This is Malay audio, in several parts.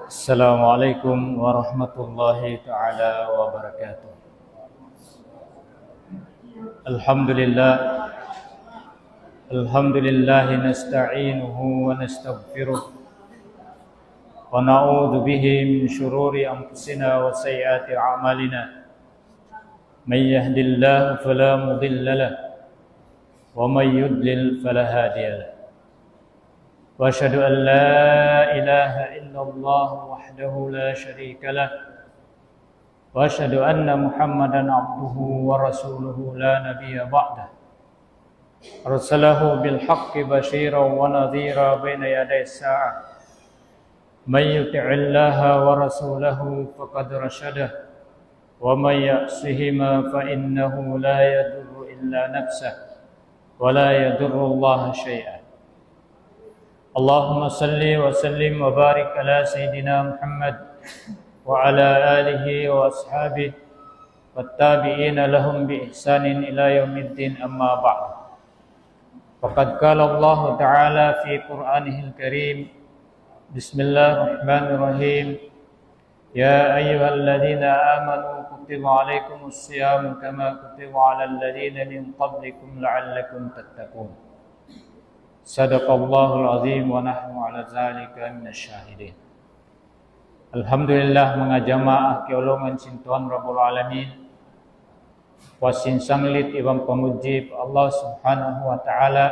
Assalamualaikum warahmatullahi ta'ala wabarakatuh. Alhamdulillah nasta'inuhu wa nastaghfiruh wa na'udzu bihi min shururi anfusina wa sayyiati a'malina. May yahdihillahu fala mudilla lahu wa may yudlil fala hadiya lahu. Wa asyhadu an la ilaha illallah wahdahu la syarika lah wa asyhadu anna Muhammadan abduhu wa rasuluhu la nabiyya ba'dah. Arsalahu bil haqqi basyiran wa nadhira baina yaday as-sa'ah. May yuti'illaha wa rasulahu faqad rasyadah wa may ya'sihima fa innahu la yadurru illa nafsah wa la yadurru Allah syai'an. Allahumma salli wa sallim wa barik ala Sayyidina Muhammad wa ala alihi wa ashabihi wattabi'ina lahum bi ihsanin ila yaumiddin, amma ba'd. Faqad qala Allah Ta'ala fi Qur'anihil Karim, Bismillahirrahmanirrahim, Ya ayyuhalladzina amanu kutiba alaikumus siyamu kama kutiba alal ladzina min qablikum la'allakum tattaqun. Sadaqallahul azim wa nahnu ala zalika minasyahidin. Alhamdulillah mengajamaah keulungan sin Tuhan Rabbul Alamin. Wasin sanglit ibang pamujib Allah Subhanahu wa taala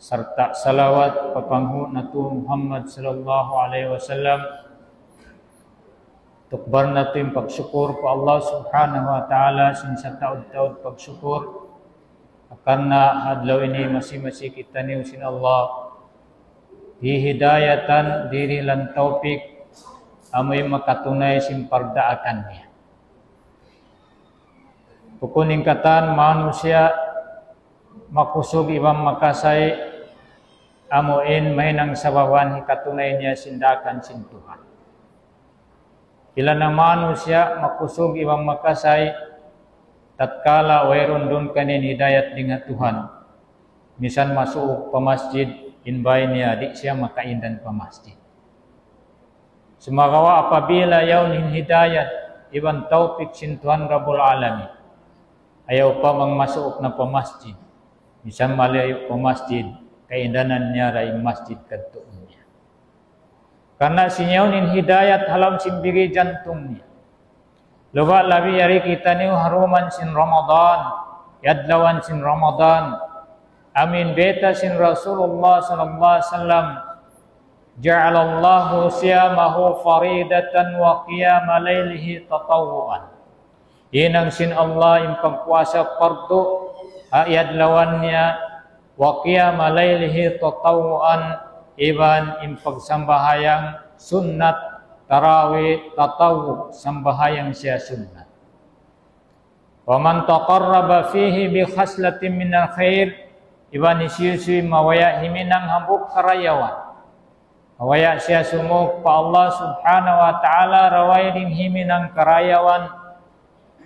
serta salawat papanghu natu Muhammad sallallahu alaihi wasallam. Tukbar natu pagsyukur pa Allah Subhanahu wa taala sin sataud-taud pagsyukur. Karena hadlaw ini masih kita ni usin Allah dihidayatan diri lan taufik amoy makatunay simpardaakannya. Pukuningkatan manusia makusog ibang makasay amoin mahinang sabawan hikatunay niya sindakan sin Tuhan. Ilan na manusia makusog ibang makasay tatkala wayron dun kanin hidayat dengan Tuhan. Misan masuk pa masjid, inbay niya, di siya makaindan pa masjid. Sumagawa apabila yawn hidayat, ibang taufik sin Tuhan Rabbul Alamin. Ayaw pa mang masuk na pa masjid. Misan malayo pa masjid, kaindanan niya ray masjid kadtuon niya. Karena sinyawn hidayat halam simbigi jantung niya. Lupa labi yari kita ni haruman sin Ramadan, yadlawan sin Ramadan. Amin beta sin Rasulullah sallallahu alaihi wasallam. Ja'alallahu siyamahu faridatan wa qiyama lailihi tatawuan. Inang sin Allah yung pagpuasa fardu, yadlawan niya wa qiyama lailihi tatawuan, iban yung pagsambahayang sunnat tarawih tatawu sambahayang siya sunnah. Wa man taqarraba fihi bi khaslatin minal khair, iban isiyusi mawaya himinang hambuk karayawan. Mawaya siya sumuk pa Allah Subhanahu wa ta'ala raway din himinang karayawan.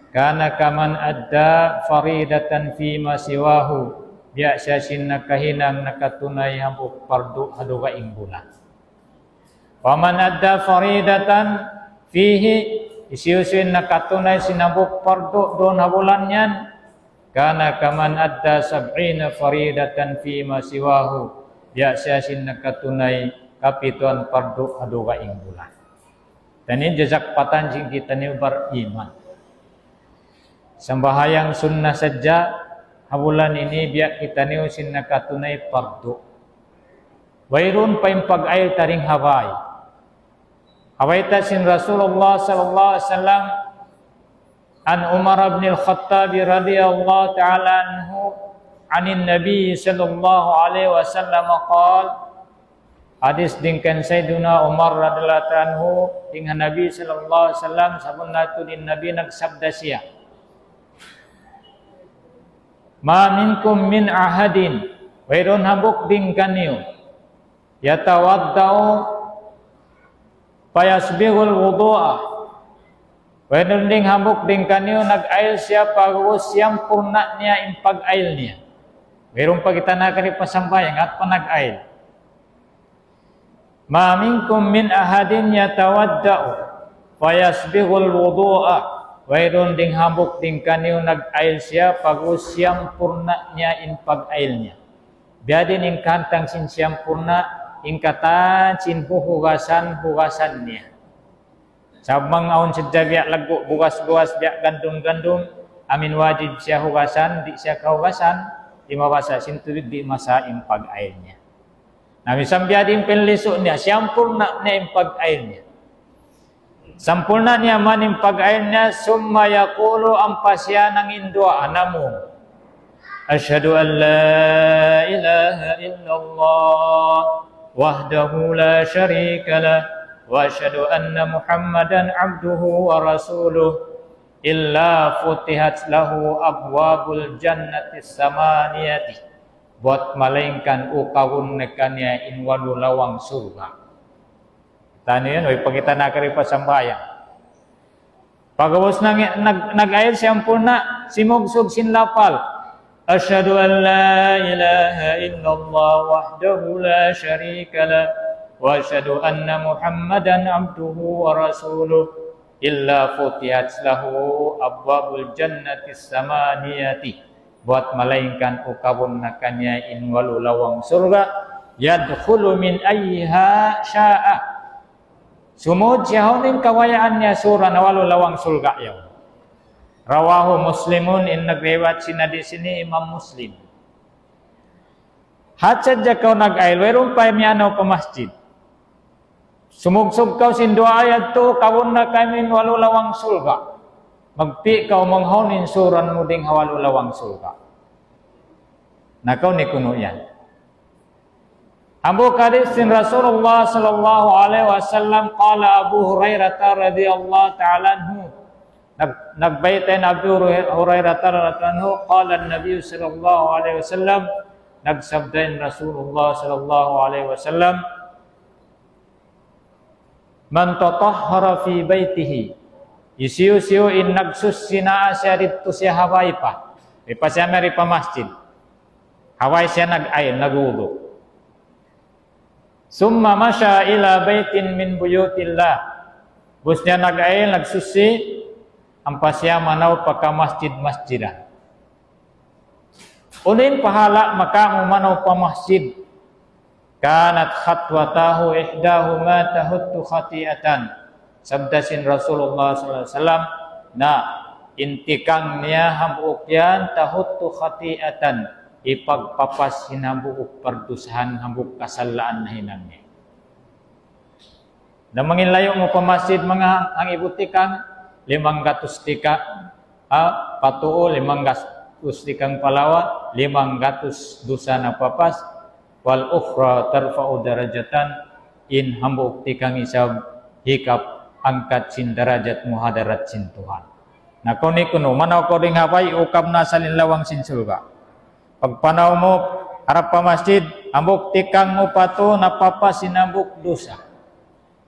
Kana kaman adda faridatan fi masiwahu, biya siya sinakahinang nakatunay hambuk pardu haduga imbulan. Waman adda faridatan fihi, isiusin nakatunay sinabuk pardu doon habulan yan. Kana kaman adda sab'ina faridatan fi masiwahu, biya siya sin nakatunay kapituan pardu haduga ing bulan. Tanin jazak patan sing kita ni beriman. Sambahayang sunnah saja habulan ini biya kita ni sin nakatunay pardu. Wairun pa yung pag-ayl taring haway. Hawaita sin Rasulullah sallallahu alaihi wasallam an Umar bin Al-Khattab radhiyallahu ta'ala anhu anin Nabi sallallahu alaihi wasallam qala, hadis dingkan Sayyiduna Umar radhiyallahu anhu dengan Nabi sallallahu alaihi wasallam sabunna tu din Nabi nagsabda siya, ma minkum min ahadin, wayron habuk dingkan niyo, yatawaddau payasbihul wudu'ah, wayron ding habuk dingkan niyo nag-ail siya pagwas siyang purna niya impag-ail niya. Meron pa kita na kani pasambayang at panag-ail. Ma minkum min ahadin yatawadda'u fayasbighul wudu'a. Mayroon ding hambok ding kaniyo nag-ail siya pag siyam purna niya in pag-ail niya. Biadin in kantang sin siyam purna in katan sin hugasan niya. Sabang aun sedya biak lagu bugas-bugas biak gandum-gandum amin wajib siya hugasan di siya kahugasan di mabasa sinturid di masa in pag-ail niya. Nah, misam biadin penlisuk niya siyam purna niya in pag-ail niya. Sampurna niya man in pag-ail niya, summa yaqulu ampasya nang indua anamu. Asyhadu an la ilaha illallah wahdahu la syarika lah wa asyhadu anna Muhammadan abduhu wa rasuluh illa futihat lahu abwabul jannati samaniyati. Buat malingkan ukawun nekannya in walu lawang surga. Tanian, oi pagita nakari pasambayang. Pagabos nag-ail siyempurna, simugsog sinlapal. Asyhadu an la ilaha illallah wahdahu la syarika lah wa asyhadu anna Muhammadan abduhu wa rasuluh illa futihat lahu abwabul jannati samaniyati. Buat malaikat ukabun nakannya in walu lawang surga yadkhulu min ayyiha sya'a. Sumud siyahonin kawayaannya surah nawalu lawang surga yaw. Rawahu Muslimun in nagriwat sina di sini Imam Muslim. Hatsad kau nag-ail werum pa miano pa masjid. Sumugsug kau sin dua ayat tu kawun na kami walu lawang surga. Magpi kau manghonin suran mo ding hawalu lawang surga. Nakaw ni kuno yan. Abu Qadis sin Rasulullah sallallahu alaihi wasallam qala Abu Hurairah radhiyallahu ta'ala anhu nagbaitan Abu Hurairah radhiyallahu anhu qala an-nabiy sallallahu alaihi wasallam nagsabdain Rasulullah sallallahu alaihi wasallam man tatahhara fi baitihi isiu-siu in nagsus sina asyarit tu siya hawai pa siya meri pa masjid hawai siya nag-ail nagudo. Summa masya ila baitin min buyutillah. Busnya nag-ail nagsusi ampasya manaw paka masjid-masjidan. Unin pahala maka manaw pa masjid. Kanat khatwatahu ihdahuma tahuttu khati'atan. Sabdasin Rasulullah sallallahu alaihi wasallam na intikang niya hambukyan tahuttu khati'atan. Ipagpapas hinambuk perdusahan hambuk kasalaan na hinangnya. Na manginlayo mo pa masjid mga ang ibutikang 500 tika patuo 500 tikang palawa 500 dusa na papas wal ukhra tarfa'u darajatan in hambuk tikang isab hikap angkat sin darajat muhadarat sin Tuhan. Na kuni kuno manaw ko ding haway ukab na salin lawang sin surga. Pagpanaw mo harap pa masjid, ambok tikang mo pato napapas sinambuk dosa.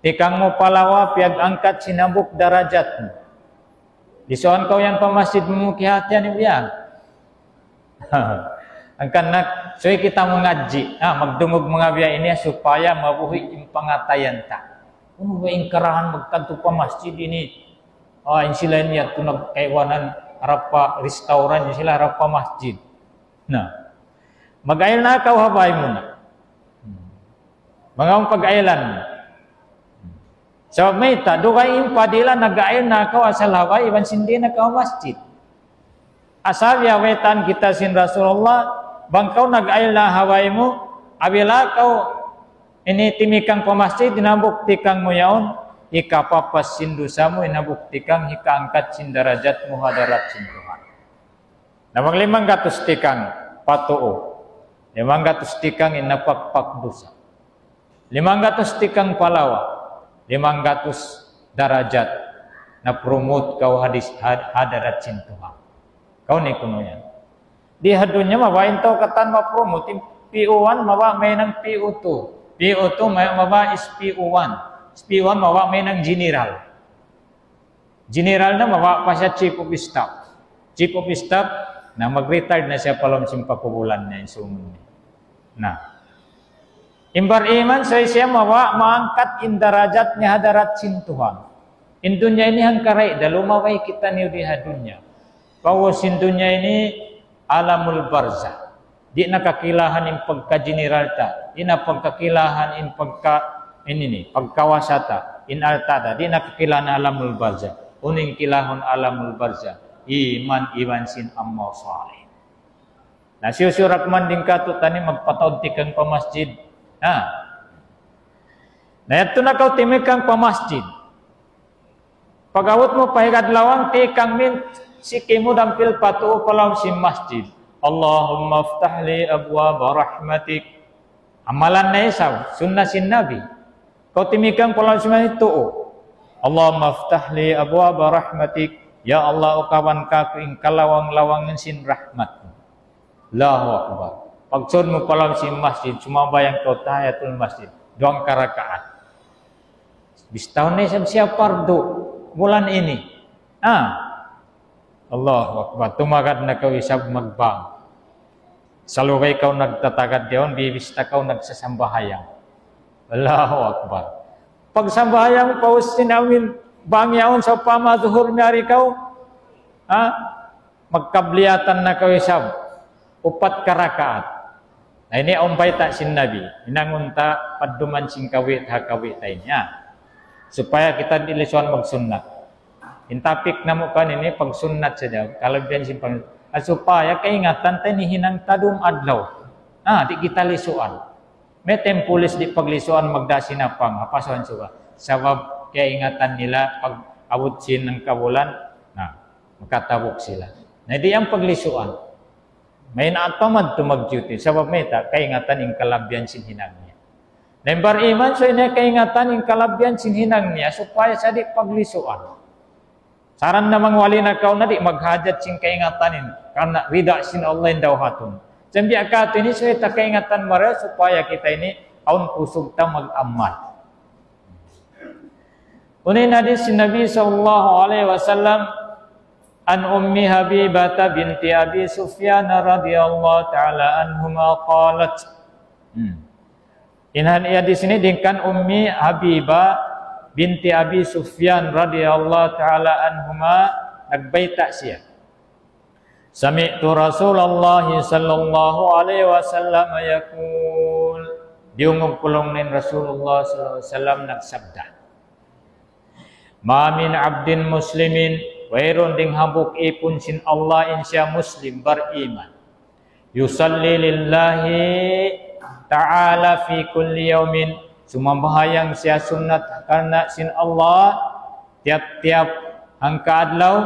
Tikang mo palawa piag angkat sinambuk darajat mo. Disoan kau yang pa masjid mo kihatian ibiyag. Ang kanak, so kita mengaji, magdungog mga biya ini supaya mabuhi yung pangatayan ta. Kung ba ingkarahan magkanto pa masjid ini, in sila niya ito nagkaiwanan harap pa restauran, sila harap pa masjid. Nah, mag-ail na kau habay mo na. Mga pag-ailan mo. So, may ta, dugay impadila nag-ail na kau asal habay, iban sindi na kau masjid. Asal yawetan kita sin Rasulullah, bang kau nag-ail na habay mo, abila kau ini timikang pa masjid, dinabuktikang mo yaon, ikapapas sin dosa mo, inabuktikang hikaangkat sin darajat mo hadarat sin Tuhan. Namang 500 tikang patuo, 500 tikang inapakpak dosa, 500 tikang palawa, 500 darajat na promote kau hadarat sin Tuhan. Kau ni kuno yan. Di hadunya mabain tau katan ma-promote PO1 mawa may ng PO2. PO2 mawa is PO1. PO1 mawa may ng general. General na mawa pa siya chief of staff. Chief of staff Nah, mag-retire na siya palom simpakubulan niya isungon niya. Nah, imbar iman siya maangkat in darajat niya hadarat sin Tuhan. In dunya ini hangkarai dalumaway kita niyo di dunya. Bahwa sin dunya ini alamul barzah. Di nakakilahan in pagka-generalta, di na pagkakilahan in pagkawasata, in altada, di nakakilahan alamul barzah. Uning kilahon alamul barzah. Iman sin amma salih. Nah, siusurakman din katut tani magpataod tikang pamasjid. Nah, ito na kau timikang pamasjid. Pagawat mo pahigad lawang tikang min sikimu dampil patuo palam si masjid. Allahumma aftah li abwaba rahmatik. Amalan na isaw, sunnah sin Nabi. Kau timikang palam si masjid tuo. Allahumma aftah li abwaba rahmatik. Ya Allah, ukawan ka ing kalawang-lawangan sin rahmat. Allahu Akbar. Pagsun mo palam si masjid, sumabayang kau tahiyatul masjid. 2 rakaat. Bistahun na siya pardo bulan ini. Allahu Akbar. Tumagad na kau isab magbang. Salubay kau nagtatagad diyon, bibista kau nagsasambahayang. Allahu Akbar. Pagsambahayang paus sinawin bangyaon sa pamazuhur nyari kau, magkabliatan na kau isab 4 rakaat. Nah, ini umpay tak sin Nabi, inangunta paduman sing kawit hakawit niya, supaya kita dilisuan magsunnat. Intapik na mo kan ini pagsunnat saja, kalau biyan sin pang supaya kaingatan tayo ni hinang tadum adlaw. Di kita lisuan. May tempulis di paglisuan magdasinapang, apason suba. Sabab kaya ingatan nila pag abot sin ng kabulan, makatabok sila. Na di ang paglisuan. May naatamad tumag-duty. Sabab may kaya ingatan yung kalabyan sin hinang niya. Nembar iman, so ina kaya ingatan yung kalabyan sin hinang niya, supaya sa di paglisuan. Saran namang wali na kau na di maghajat sin kaya ingatanin, karena rida sin Allah daw hatun. Sambi akato ini, so ita kaya ingatan mara, supaya kita ini, aun pusog ta mag-amal. Unin hadis Nabi sallallahu alaihi wasallam an Ummi Habibah binti Abi Sufyan radhiyallahu taala anhuma qalat. Inhan hadis ini dengan Ummi Habibah binti Abi Sufyan radhiyallahu taala anhuma nagbaita siya. Sami'tu Rasulullah sallallahu alaihi wasallam yaqul. Diungog pulong nin Rasulullah sallallahu alaihi wasallam nagsabda. Ma min abdin muslimin wairon ding habuk ipun sin Allah insya muslim beriman yusalli lillahi ta'ala fi kulli yaumin sumambahayang siya sunnat karena sin Allah tiap-tiap hangka adlaw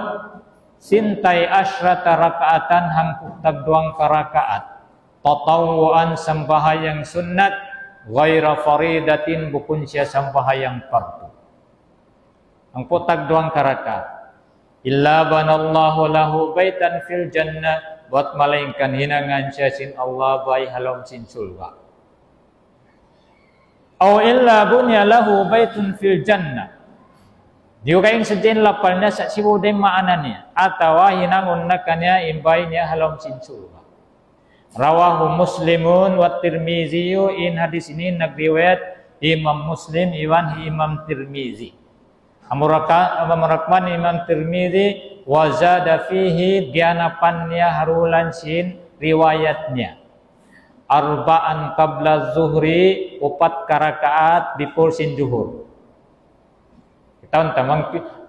sintai asyrata rakaatan hangkutag 2 rakaat tatawuan sambahayang sunnat ghaira faridatin bukun siya sambahayang fardu. Ang putag 2 rakaat. Illa banallahu lahu baitan fil jannah buat malaingkan hinangan siya sin Allah bay halom sin surga. Aw illa bunya lahu baitun fil jannah. Diyo kayong sadin lapal niya sa sibuday maanan niya. Atawa hinangon na kanya imbay niya halom sin surga. Rawahu Muslimun wa Tirmiziyu in hadis ini nagriwayat Imam Muslim iwan Imam Tirmizi. Amurakman Imam Tirmizi wazada fihi dianapannya harulan sin riwayatnya. Arba'an qabla zuhri 4 rakaat before sin zuhur. Kita unta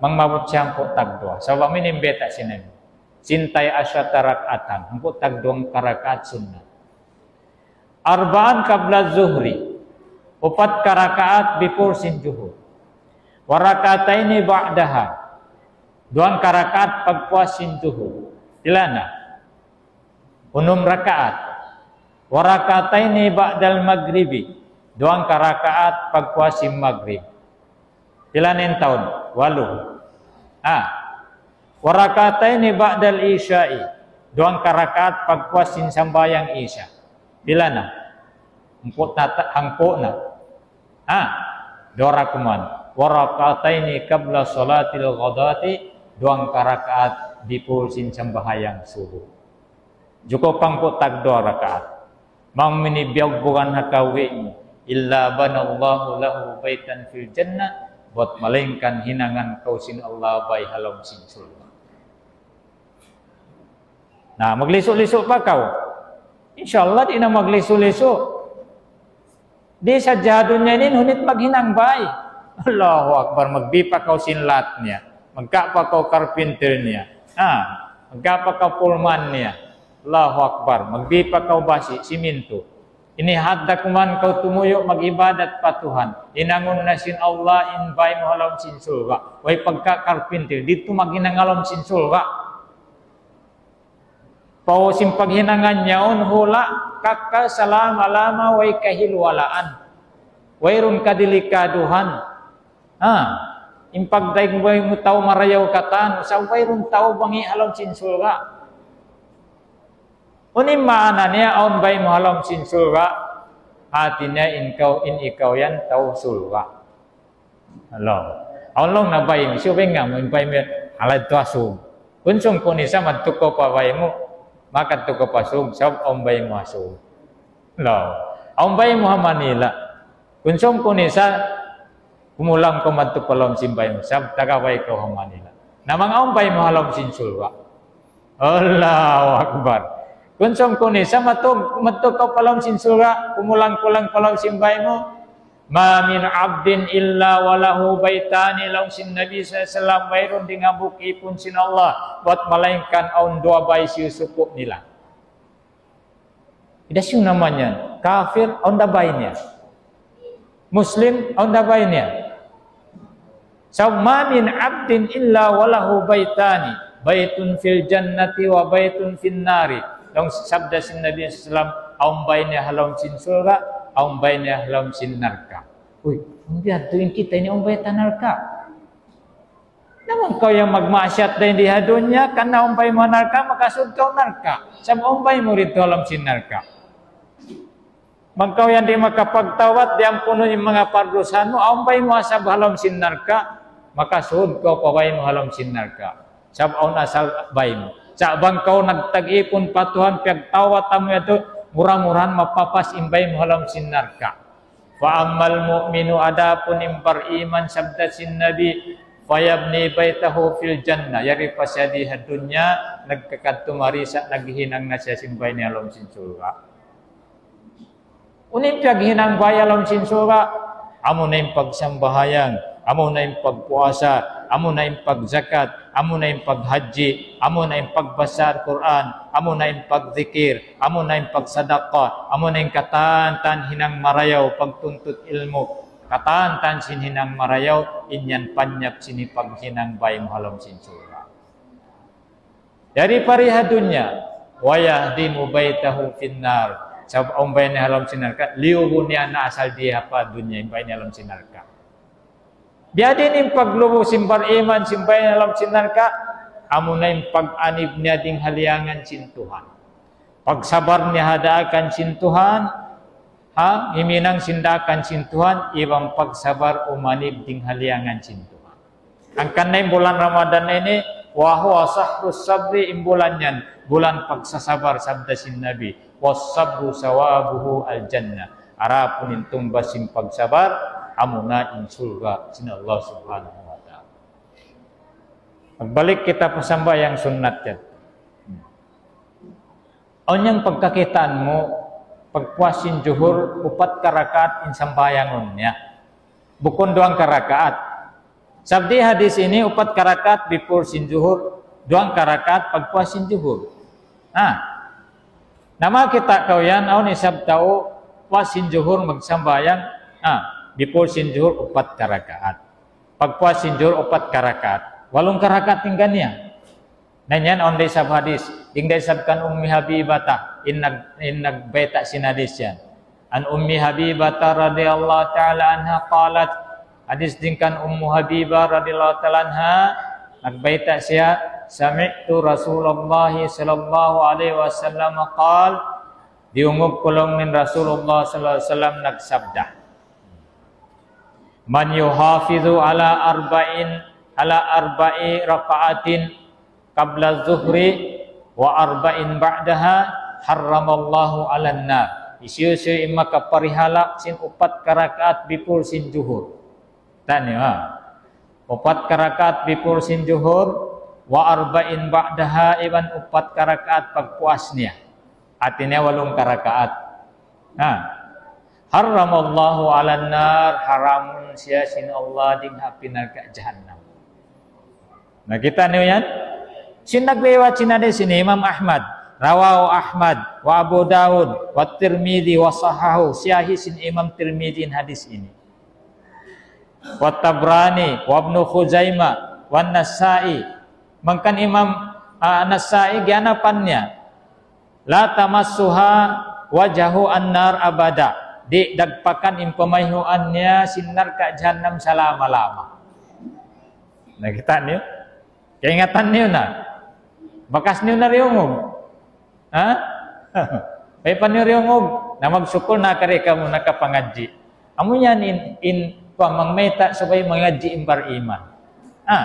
mangmabot siyang putag 2. Sabab minimbeta sinan. Sintai asyata rakaatan. Putag 2 rakaat sunnah. Arba'an qabla zuhri 4 rakaat before sin zuhur. Warakataini ba'daha 2 rakaat pagpuasin zuhur. Ilana 6 rakaat. Warakataini ba'dal maghribi 2 rakaat pagpuasin maghrib. Ilanin taon 8. Warakataini ba'dal isya'i 2 rakaat pagpuasin sambayang isya. Ilana hangpo na 2 rakaat. Warakataini qabla salatil ghadati 2 rakaat before sin sambahayang subuh. Joko pangko tag 2 rakaat. Mang minibiyag bukan hakawi illa banallahu lahu baitan fil jannah buat malingkan hinangan kau sin Allah bay halom sin surga. Nah, maglisok-lisok pa kau. Insyaallah di na maglisok-lisok. Di sa dunya ini hunit maghinang bay. Allahu Akbar, magbipa kau sinlatnya, magkapa kau carpenternya, magkapa kau pulmannya. Allahu Akbar, magbipa kau basi siminto. Ini hadda kuman kau tumuyok magibadat pa Tuhan. Inangon na sin Allah in bay mo halom sin surga. Way pagka carpenter dito maghinangalom sin surga. Pau sim paghinangan nyaon hula kakka salam alama way kahilwalaan. Wayrun kadilikaduhan. Impagdaig mo yung tao marayaw katan, sa wayrun tao bangi halom sin surga. Unim maana niya, aun bay mo halom sin surga, hatinya in ikaw yan, tao surga. Hello. Aun long na bay, subay nga mo, bay mo, halad to asug. Kunsong kunisa, magtuko pa bay mo, makatuko pa sug, sab aun bay mo asug. Hello. Aun bay mo ha Manila. Kunsong kunisa, kumulang ko matupalom simbay mo, sab tagaway ko ha Manila. Namang aumbay mo halom sin surga. Allahu Akbar. Kunsong kunisa matug ko palom sin surga, kumulang-kulang palom simbay mo. Ma min abdin illa walahu baitani laung sin Nabi sallallahu mayroon ding abuk ipun sin Allah buat malaingkan aun 2 bay si suku nila. Idas yung namanya kafir aun dabaynya. Muslim aun dabaynya. So, ma min abdin illa walahu baitani, baitun fil jannati wa baitun fin nari. Dong sabda sin Nabi sallallahu aum baynya halom sin surga, aum baynya halom sin neraka. Uy, biar tuin kita ini aum baytan neraka. Namun kau yang magmasyat din di dunya karena aum bay mo neraka maka surga neraka. Sab aum bay mo rito halom sin neraka. Magkau yang di makapagtawat diampuno yung mga pardusan mo, aum bay mo asab halom sin neraka. Maka suhud kau paway mo halom sin neraka. Sabaw na asal bay mo. Sabang kau nagtag-ipon patuhan pagtawat mo ito, murah-murahan mapapas imbay mo halom sin neraka. Fa ammal mu'minu adapun impar iman sabda sin Nabi fayabni baitahu fil jannah. Yari pasyadi hadunya nagkakatumari sa naghinang na siya simbay ni halom sin surga. Unim paghinang bay halom sin surga, amo na yung pagsambahayan, amo na yung pagpuasa, amo na yung pagzakat, amo na yung paghaji, amo na yung pagbasa Quran, amo na yung pagzikir, amo na yung pagsadaqah, amo na yung katantan hinang marayaw pagtuntut ilmu, katantan sin hinang marayaw inyan panyap sini paghinang bay halom sin surga. Dari pariha dunya wa yahdimu baitahu finnar. Sab aum bay ni halom sin neraka, liuhun niya na asal dia pa dunya bay ni halom sin neraka. Biadin yung paglubo simbar iman simbay na alam sinarka, amo na yung pag-anib niya ding haliangan sin Tuhan. Pagsabar niya hadaakan sin Tuhan, iminang sindakan sin Tuhan, ibang pagsabar umanib ding haliangan sin Tuhan. Ang kanay bulan Ramadan ini, wahu asahrus sabri imbulan yan, bulan pagsasabar sabda sin Nabi, was-sabru sawabuhu al-jannah. Arapunin tumbas sin pagsabar, amuna in surga sin Allah Subhanahu wa taala. Magbalik kita pasamba yang sunnat yan. Onyang pagkakitaan mo pagpuasin juhur 4 karakaat in sambayangon niya. Bukon 2 karakaat. Sabdi hadis ini 4 karakaat before sin juhur, 2 karakaat pagpuasin juhur. Nama kita kau yan aun isab tao puasin juhur magsambayang before sin zuhur 4 karakaat. Pagpuas sin zuhur 4 karakaat. 8 karakaat tinggal niya. Nanyan on day sab hadis. Tinggal sabkan Ummi Habibata. In nagbeta sin hadis yan. An Ummi Habibata radhiyallahu ta'ala anha qalat. Hadis dingkan Ummu Habibah radhiyallahu ta'ala anha. Nagbeta siya. Sami'tu Rasulullah sallallahu alaihi wasallam qal. Diungog kulong min Rasulullah sallallahu alaihi wasallam nagsabda. Man yuhafizu ala arba'i raka'atin qabla zuhri wa arba'in ba'daha harramallahu 'alan nar. Isu maka parihala sin 4 rakaat before sin zuhur. Tanya ha. 4 rakaat before sin zuhur wa arba'in ba'daha iban 4 rakaat pagpuasnya. Artinya 8 rakaat. Ha. Harramallahu 'alan nar, haramun sia sin Allah ding api neraka jahannam. Nah kita ni yan. Sin naglewat sin hadis ini Imam Ahmad. Rawahu Ahmad wa Abu Dawud wa Tirmidzi wa sahahu, sahih sin Imam Tirmidzi hadis ini. Wa Tabrani wa Ibnu Khuzaimah wa Nasa'i. Mangkan Imam Nasa'i ganapannya la tamassuha wajahu annar abada. Di dagpakan impamaihuannya sinar ka jahannam selama-lama. Nah kita ni keingatan ni na. Bakas ni na riungog. Ha? Ay paniriungog na magsukol na kare kamo nakapangadji. Amo yan in pamangmeta sabay mangadji imbar iman. Ha?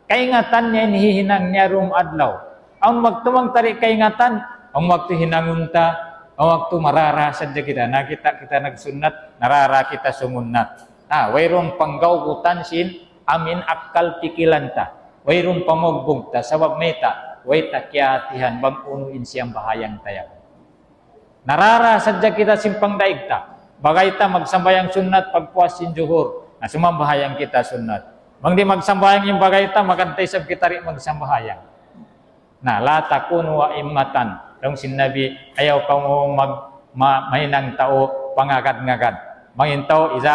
Kaingatan niya hihinang niya rum adlaw. Ang magtumang tari kaingatan, ang waktu hinangunta, ang waktu marara sadya kita. Nakita kita nagsunat, narara kita sumunat. Wayrong panggawgutan sin amin akal pikilanta. Wayrong pamugbugta sabab meta. Way takyatihan bang unuin siyang bahayang tayaw. Narara sadya kita simpang daigta. Bagay ta magsambayang sunat pagpuas sin zuhur. Na sumambahayang kita sunat. Bang di magsambayang yung bagay ta magantay sab kita rin magsambayang. Na la takunu wa immatan. Dong sin Nabi ayaw ka mo mainang tao pangagad-ngagad. Mangintaw iza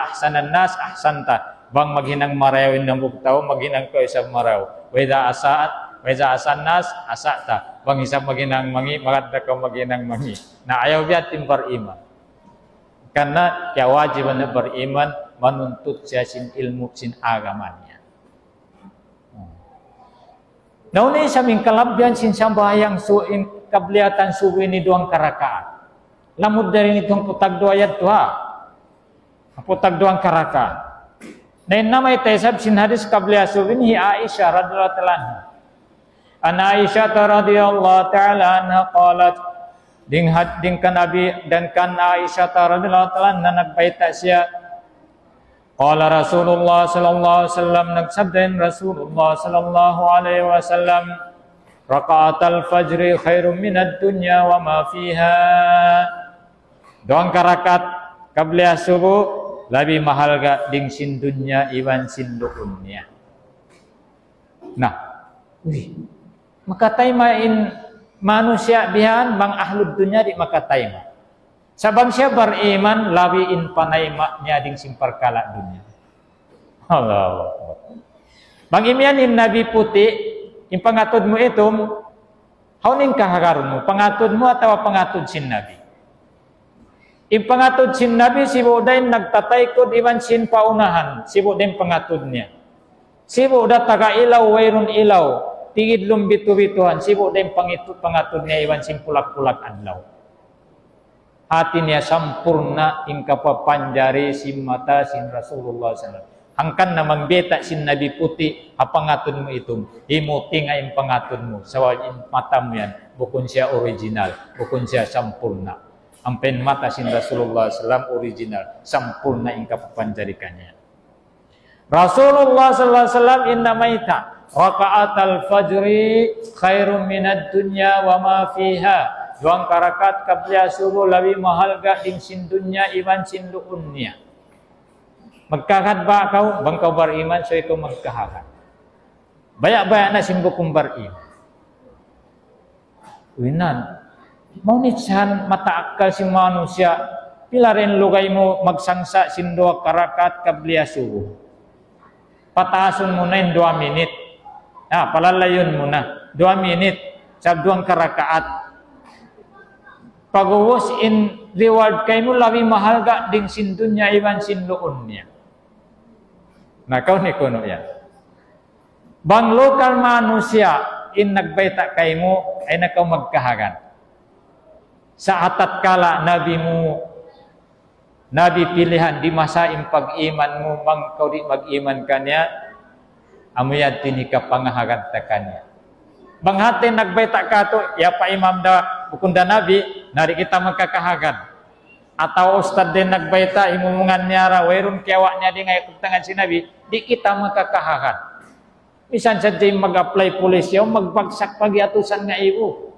ahsanan nas ahsanta. Bang maghinang marayawin ng bugtaw maghinang ko isang maraw. Weda asan nas asata. Bang isang maginang mangi, maganda ka maginang mangi. Na ayaw biya timbar iman. Karena kewajiban beriman menuntut siya sin ilmu sin agamannya. Nauni sa ming kalabyan sin sambayang suin kabliatan suwi ni 2 karakaat. Lamod dari itong putag 2 ayat 2. Putag 2 karakaat. Na namay taysab sin hadis kabliya suwi ni Aisyah radhiyallahu anha. An Aisyah radhiyallahu ta'ala anha qalat ding kan Nabi dan kan Aisyah radhiyallahu ta'ala anha nagbaita siya qala Rasulullah sallallahu alaihi wasallam nagsabdain Rasulullah sallallahu alaihi wasallam raka'atal fajri khairum minad dunya wa ma fiha. 2 rakaat kabliya subuh lebih mahal ga ding sin dunya iwan sin luunnya. Nah, makataymain manusia bihan bang ahlud dunya di makatayma. Sabang siya beriman lawiin panayma niya ding simpar kalak dunya. Allah. Bang imyanin Nabi putih, yung pangatod mo itom, hauning kahagaron mo, pangatod mo atau pangatod sin Nabi. Yung pangatod sin Nabi, sibo dahin nagtatay ko iwan sin paunahan, sibo dahin pangatod niya. Sibo da taga ilaw, wayrun ilaw, tigid lumbitu-bituhan, sibo din pangatod niya iwan sin pulak-pulak adlaw. Hati niya sampurna ing kapapanjari sin mata sin Rasulullah SAW. Hangkan na magbeta sin Nabi puti, hapangatod mo itong, himuti nga ing pangatod mo, sa mata mo yan, bukun siya original, bukun siya sampurna. Ang penmata sin Rasulullah SAW original, sampurna ing kapapanjari kanya. Rasulullah SAW innamaita raka'atal fajri khairum minad dunya wa ma fiha. 2 rakaat kabliya subuh lebih mahal ga ding sin dunya iwan sin luunnya. Magkahad ba kau bang kau beriman so ikaw magkahad. Bayak-bayak na sin bukong beriman. Winan. Maunitsan mata akal si manusia pila rin lugay mo magsangsa sin 2 rakaat kabliya subuh. Pataason mo na yung 2 minit. Palalayon mo na. 2 minit. Sa 2 karakaat. Pag-uwas in reward kay mo, lawi mahal ga ding sin dunya iwan sin luon niya. Nakaw ni kuno yan. Bang lokal manusia, in nagbaita kay mo, ay nakaw magkahagan. Sa atat kala, nabi mo, nabi pilihan, di masa pag-iman mo, bang kau di mag-iman kanya, amuyad tinika pangahagan ta kanya. Bang hati nagbaita ka to, ya pa imam da bukunda nabi, nari kita magkakahagan. Atau ustad din nagbaita, imumungan niya ra, wayron kiawanya di ngayon tangan si nabi, di kita magkakahagan. Misan sa di mag-apply police yaw, magbagsak pagi atusan nga iwo.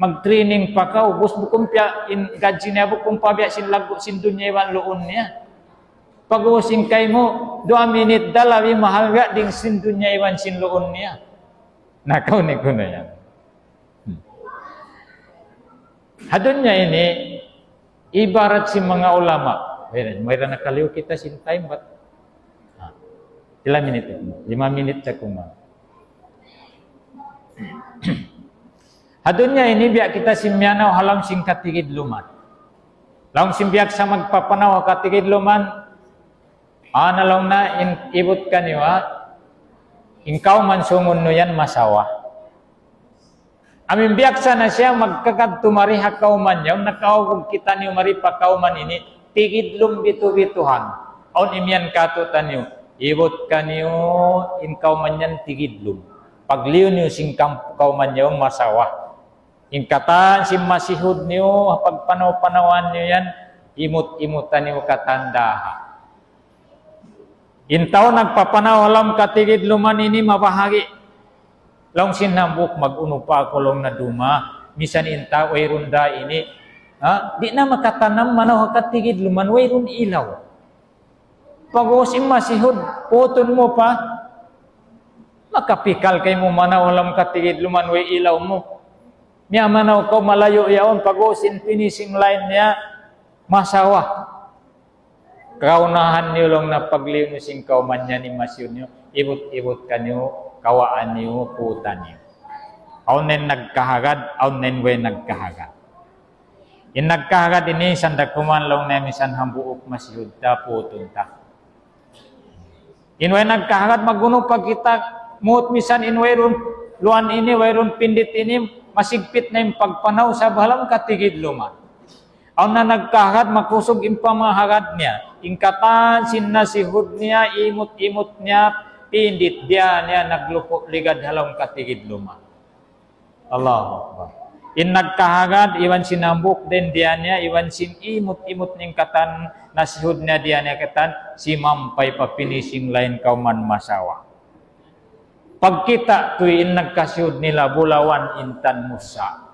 Mag-training pa ka, ubos bukumpya, in gadji niya bukumpa biya sin lago, sin dunya iwan loon niya. Pag-uusing kay mo, 2 minit dalawi mahal ga ding sin dunya iwan sin loon niya. Nakaw ni ko na yan. Hadun niya ini, ibarat si mga ulama. Mayroon nakaliw kita sin time, but ilang minit? 5 minit sa kuma. Hadunya ini biak kita simyanaw halang sing katigid luman. Lang simbiak sa magpapanaw katigid luman, analong na ibut kaniwa, ingkaw man sungun no yan masawa. Amin biak sana siya magkakad tumari hakaw man yaw, nakawag kita niyo maripakaw man ini, tigidlum bitu-bituhan. Aun imyan kato tanyo, ibut kaniyo, ingkaw man yan tigidlum. Pagliw niyo singkam kaw man yaw masawa. Ingkatan si masihud niyo, pagpanaw-panawan niyo yan, imut-imutan niyo katandaha. Intaw nagpapanaw alam katigid luman ini mabahagi. Long sinambuk mag-uno pa kulong na duma, misan intaw way runda ini, di na makatanam manaw katigid luman, way run ilaw. Pag-uos masihud, puton mo pa, makapikal kay mo manaw alam katigid luman, way ilaw mo. Niya manaw ko malayo yaon pag-usin finishing line niya masawa. Kaunahan niyo lang na pagliw niyo sing kauman niya ni masyon niyo, ibut-ibut kanyo, kawaan niyo, putan niyo. Aun nen nagkahagad, aun nen we nagkahagad. In nagkahagad ini sanda kuman lang na misan hambuok masyon ta putun ta. In we nagkahagad maguno pag kita muot misan in we ron luan ini, we ron pindit ini, masigpit na yung pagpanaw sa balang katigid luman. Ang na nagkahagad, makusog yung pamahagad niya. Ingkatan, sinasihod niya, imot-imot niya, pindit diya niya, naglupo ligad halang katigid luman. Allahu Akbar. In nagkahagad, iwan sinambuk din diya niya, iwan sin imot-imot niyang katan, nasihod niya diya niya katan, si mampay pa finishing line kauman masawa. Pagkita tuwin nagkasyud nila bulawan intan Musa.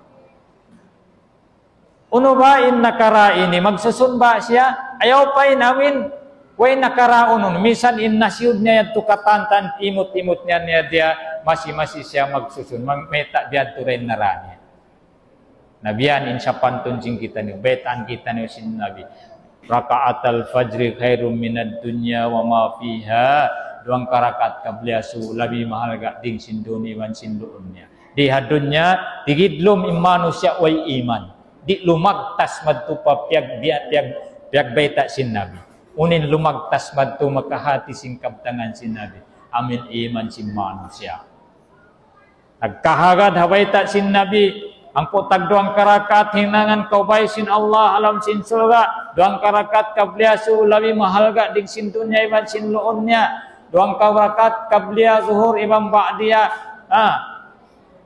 Uno ba in nakara ini magsusunba siya? Ayaw pa namin. Way nakaraon. Misan in nasyud niya tukatantan imot-imot niya dia masi-masi siya magsusun. Meta diyan turin narani. Nabiyan in sa pantun sing kita niyo. Betan kita niyo sin Nabi. Raka'atal fajri khairum minad dunya wa ma fiha. 2 karakat kabliasu labi mahal ga ding sinduni wan sinduunnya. Di hadunya tigidlum manusia way iman. Di lumagtas madtu papiag piag baita sin Nabi. Unin lumagtas madtu makahati sing kabtangan sin Nabi. Amin iman sin manusia. Nagkahagad habaita sin Nabi. Ang putag 2 karakat hinangan kaubay sin Allah alam sin surga. 2 karakat kabliasu labi mahal ga ding sindunya wan sinluunnya. 2 karakat kabliya zuhur imam ba'diya.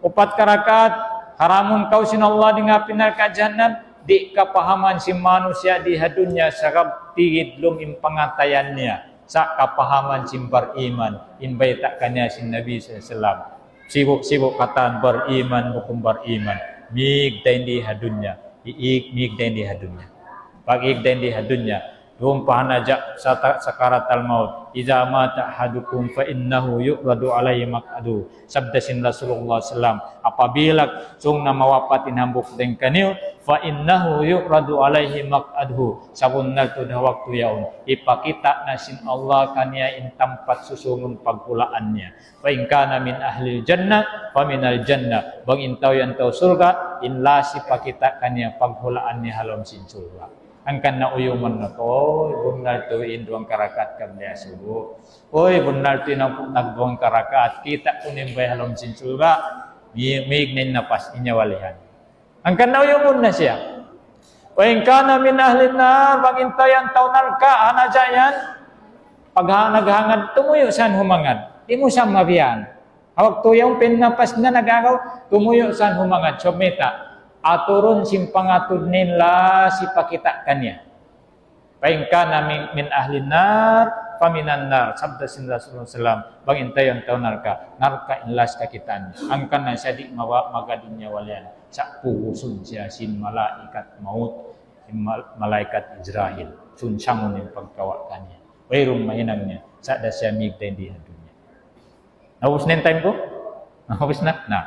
4 karakat haramun kau sin Allah di ngapinar ka jahannam. Di kapahaman si manusia di hadunya sakab tigidlum impangatayannya. Sa kapahaman si beriman. Inbaita kanya si Nabi SAW. Sibuk-sibuk kataan beriman bukum beriman. Migdain di hadunya. Migdain di hadunya. Pag-igdain di hadunya. Rumpahan aja sakaratal maut. Iza mata ahadukum fa innahu yuqradu alaihi maq'adu. Sabda sin Rasulullah sallam, apabila sung na mawapatin hambuk den kaniu fa innahu yuqradu alaihi maq'adu. Sabun naltu dah waktu yaun. Ipakita na sin Allah kania in tempat susungun pagpulaannya. Fa in kana min ahli jannah fa minal jannah. Bang intau yang tau surga in lasi pakita kania pagpulaannya halom sin surga. Angkan na uyuman na to, bunal to in 2 karakat kabya subo. Oy, bunal to nag 2 karakat, kita kunin bay halom sin surga, miignin na pas inyawalihan. Angkan na uyuman na siya. O in kana min ahli nar, magintayan taunar ka, anaja yan. Pag naghangad, tumuyo saan humangad. Di mo siya mabiyan. Waktu yang pinapas na nagagaw, tumuyo san humangad someta. Aturun sing pangatud nila si pakita kanya. Paingka na min ahli nar, paminan nar. Sabda sin Rasulullah SAW, bang intayon taon narka inlas kakitaan. Angkan na siya di magadunya walian. Sa pugusun siya sin malaikat maut, sin malaikat Israel. Sunsangon yung pagkawakannya. Wairong mahinangnya. Sa da siya migday di dunya. Naubos na yung time ko? Naubos na? Na.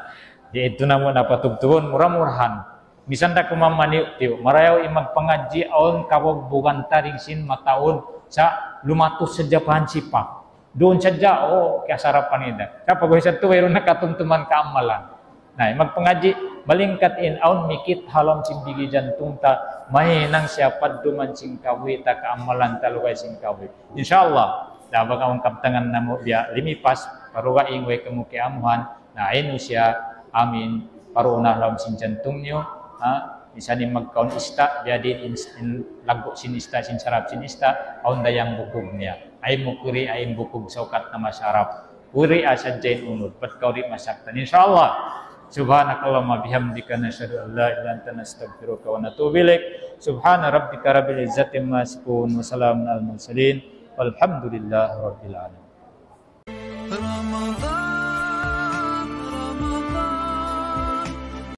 Di ito na mo napatugtugon, murah-murahan. Misan da kumamaniw tiyo, marayaw imagpangadji aon kawag bukan taring sin mataon sa lumatos sa Japan sipa. Doon sadya, kaya sarapan nila. Kapag isa ito, mayroon nakatuntuman kaamalan. Na, magpangadji, balingkat in aon mikit halam simbigi jantung ta, mahinang siya paduman sing kawi ta kaamalan talukay sing kawi. Insyaallah, dabag ang kaptangan na mo biya limipas, paruwa ingwe kamu kiamuhan, na ino siya amin, paruuna halam sing jantung nyo, bisa ni magkaon ista jadi in lagu sin ista sin sarap sin ista aun dayang bukog niya ay mukuri ay bukog saukat na masarap uri asa jain unod pat kauri masaktan insyaallah subhanakallahumma bihamdika nasyhadu an la ilaha illa anta nastaghfiruka wa natubu ilaik subhana rabbika rabbil izzati amma yasifun wa salamun alal mursalin walhamdulillahi rabbil alamin.